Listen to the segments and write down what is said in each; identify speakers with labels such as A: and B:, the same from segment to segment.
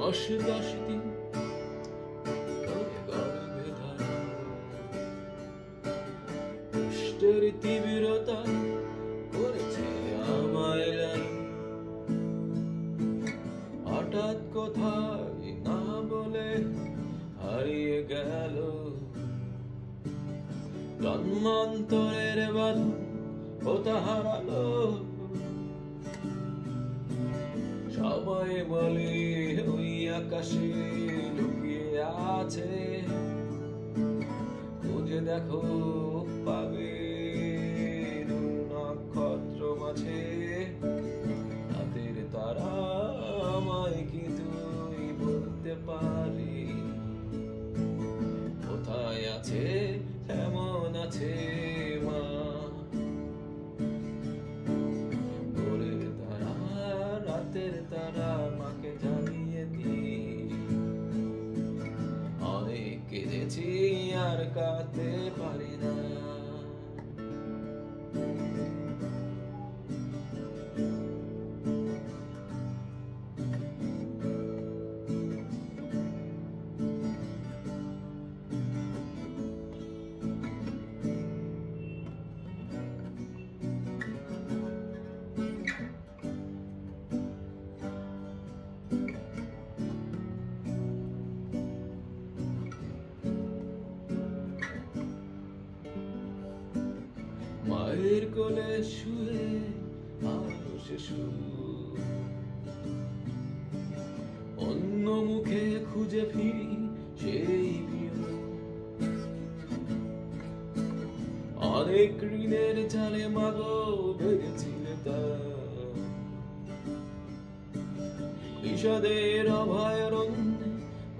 A: 10 দিন গর্ভে ধারণ, কষ্টের তীব্রতা করেছে আমায় লালন। হঠাৎ কোথায় না বলে হারিয়ে গেল জন্মান্তরের বাঁধন, কোথা হারালো। সবাই বলে ওই আকাশে লুকিয়ে আছে, খুঁজে দেখো পাবে নক্ষত্র মাঝে। রাতের তারা আমায় কি তুই বলতে পারি, কোথায় আছে কেমন আছে মা। ভোরের তারা রাতের তারা মাকে জানিয়ে দি, অনেক কেঁদেছি আর কাঁদতে পারি না। মায়ের কোলে শুয়ে আলসে সুর, অন্য মুখে খুঁজে ফিরি সেই প্রিয়। অনেক ঋণের জালে মাগো বেঁধেছিলে তার, বিষাদের অভয়ারণ্যে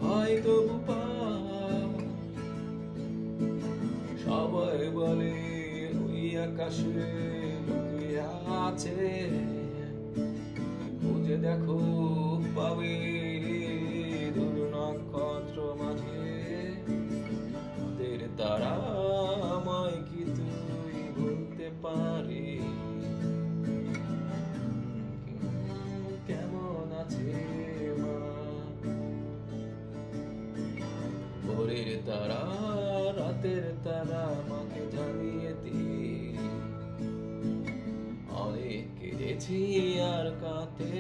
A: ভয় তবু পার। সবাই বলে আকাশে লুকিয়ে আছে, খুঁজে দেখো পাবে দূর নক্ষত্র মাঝে। রাতের তারা আমায় কি তুই বলতে পারি, কেমন আছে মা। ভোরের তারা রাতের তারা মাকে জানিয়ে দি, অনেক কেঁদেছি আর কাঁদতে